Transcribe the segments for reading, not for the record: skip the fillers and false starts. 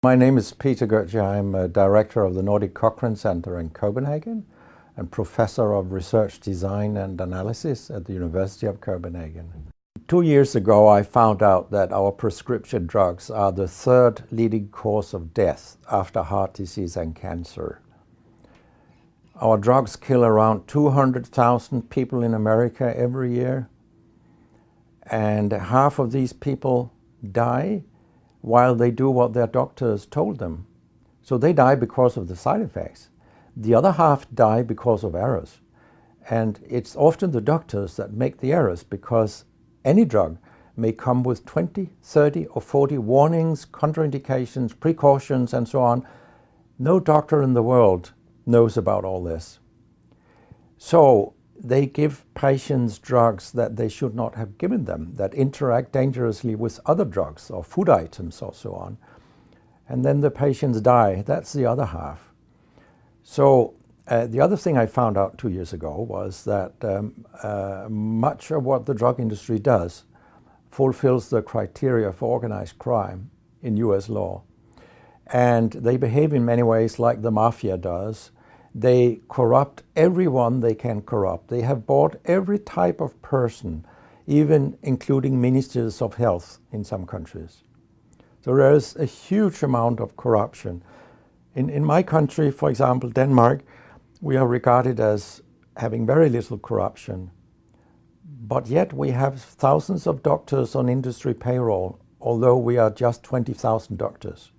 My name is Peter Goetje. I'm a director of the Nordic Cochrane Center in Copenhagen and professor of research design and analysis at the University of Copenhagen. 2 years ago, I found out that our prescription drugs are the third leading cause of death after heart disease and cancer. Our drugs kill around 200,000 people in America every year, and half of these people die while they do what their doctors told them. So they die because of the side effects. The other half die because of errors. And it's often the doctors that make the errors, because any drug may come with 20, 30 or 40 warnings, contraindications, precautions and so on. No doctor in the world knows about all this. So they give patients drugs that they should not have given them, that interact dangerously with other drugs or food items or so on. And then the patients die. That's the other half. So the other thing I found out 2 years ago was that much of what the drug industry does fulfills the criteria for organized crime in US law. And they behave in many ways like the mafia does. They corrupt everyone they can corrupt. They have bought every type of person, even including ministers of health in some countries. So there is a huge amount of corruption. In my country, for example, Denmark, we are regarded as having very little corruption. But yet we have thousands of doctors on industry payroll, although we are just 20,000 doctors.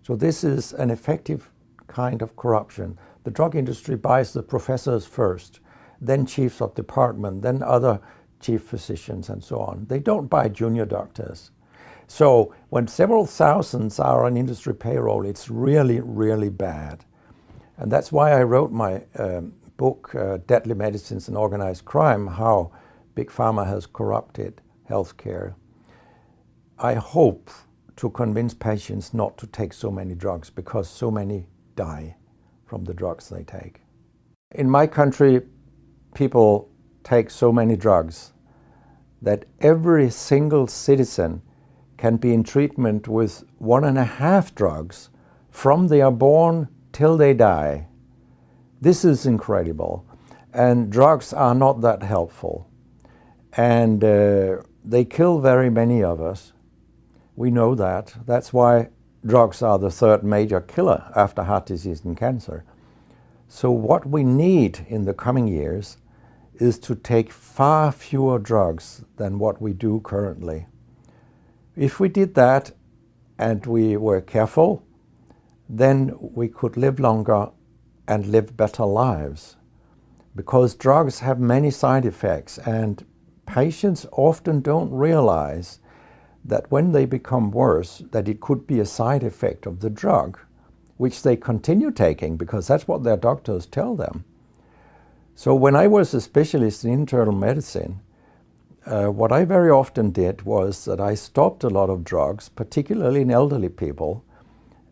So this is an effective kind of corruption. The drug industry buys the professors first, then chiefs of department, then other chief physicians and so on. They don't buy junior doctors. So when several thousands are on industry payroll, it's really, really bad. And that's why I wrote my book, Deadly Medicines and Organized Crime, How Big Pharma Has Corrupted Healthcare. I hope to convince patients not to take so many drugs, because so many die from the drugs they take. In my country, people take so many drugs that every single citizen can be in treatment with 1.5 drugs from they are born till they die. This is incredible. And drugs are not that helpful. And they kill very many of us. We know that. That's why drugs are the third major killer after heart disease and cancer. So what we need in the coming years is to take far fewer drugs than what we do currently. If we did that and we were careful, then we could live longer and live better lives. Because drugs have many side effects, and patients often don't realize that when they become worse, that it could be a side effect of the drug, which they continue taking because that's what their doctors tell them. So when I was a specialist in internal medicine, what I very often did was that I stopped a lot of drugs, particularly in elderly people.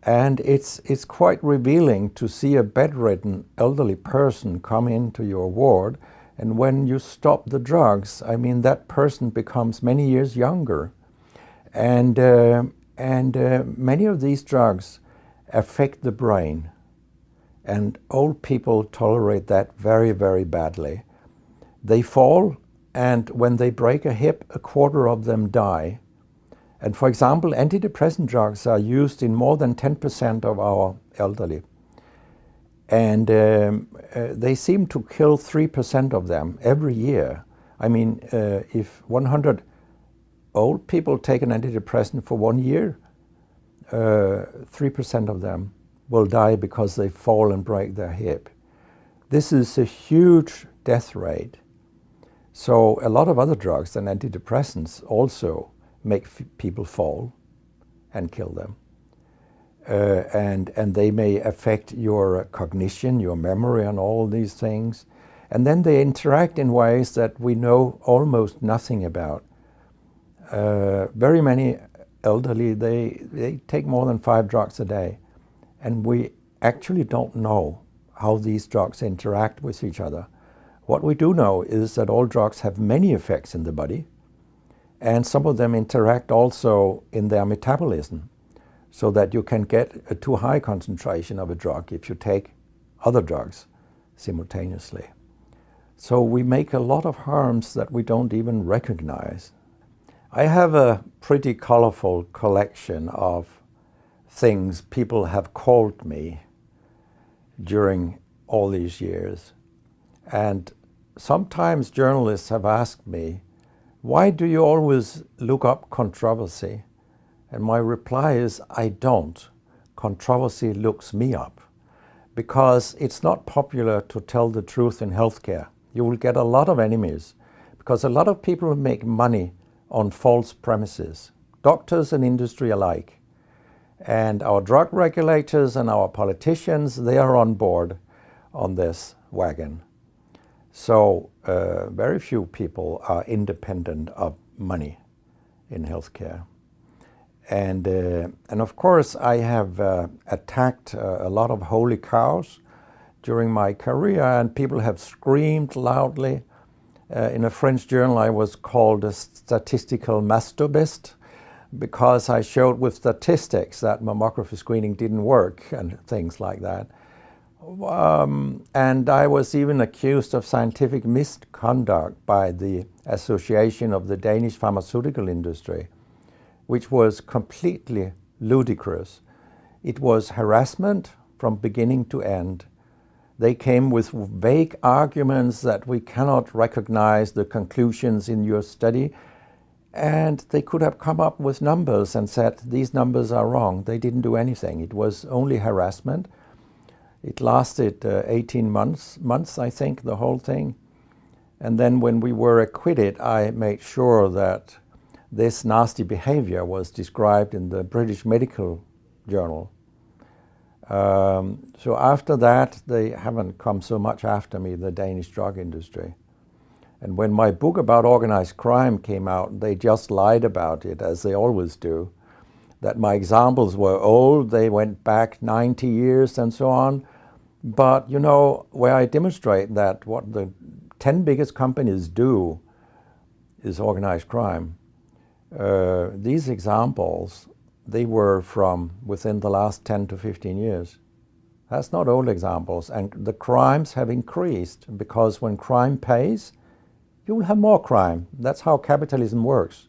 And it's quite revealing to see a bedridden elderly person come into your ward, and when you stop the drugs, I mean, that person becomes many years younger. And many of these drugs affect the brain, and old people tolerate that very, very badly. They fall, and when they break a hip, 1/4 of them die. And for example, antidepressant drugs are used in more than 10% of our elderly. And they seem to kill 3% of them every year. I mean, if 100 old people take an antidepressant for 1 year, 3% of them will die because they fall and break their hip. This is a huge death rate. So a lot of other drugs than antidepressants also make people fall and kill them. And they may affect your cognition, your memory and all these things. And then they interact in ways that we know almost nothing about. Very many elderly, they take more than 5 drugs a day. And we actually don't know how these drugs interact with each other. What we do know is that all drugs have many effects in the body, and some of them interact also in their metabolism. so that you can get a too high concentration of a drug if you take other drugs simultaneously. So we make a lot of harms that we don't even recognize. I have a pretty colorful collection of things people have called me during all these years. And sometimes journalists have asked me, why do you always look up controversy? And my reply is, I don't. Controversy looks me up. Because it's not popular to tell the truth in healthcare. You will get a lot of enemies, because a lot of people make money on false premises, doctors and industry alike. And our drug regulators and our politicians, they are on board on this wagon. So very few people are independent of money in healthcare. And of course, I have attacked a lot of holy cows during my career, and people have screamed loudly. In a French journal, I was called a statistical masturbist because I showed with statistics that mammography screening didn't work and things like that. And I was even accused of scientific misconduct by the Association of the Danish Pharmaceutical Industry, which was completely ludicrous. It was harassment from beginning to end. They came with vague arguments that we cannot recognize the conclusions in your study, and they could have come up with numbers and said, these numbers are wrong. They didn't do anything. It was only harassment. It lasted 18 months, I think, the whole thing. And then when we were acquitted, I made sure that this nasty behavior was described in the British Medical Journal. So after that, they haven't come so much after me, the Danish drug industry. And when my book about organized crime came out, they just lied about it, as they always do. That my examples were old, they went back 90 years and so on. But, you know, where I demonstrate that what the 10 biggest companies do is organized crime. These examples, they were from within the last 10 to 15 years. That's not old examples. And the crimes have increased because when crime pays, you will have more crime. That's how capitalism works.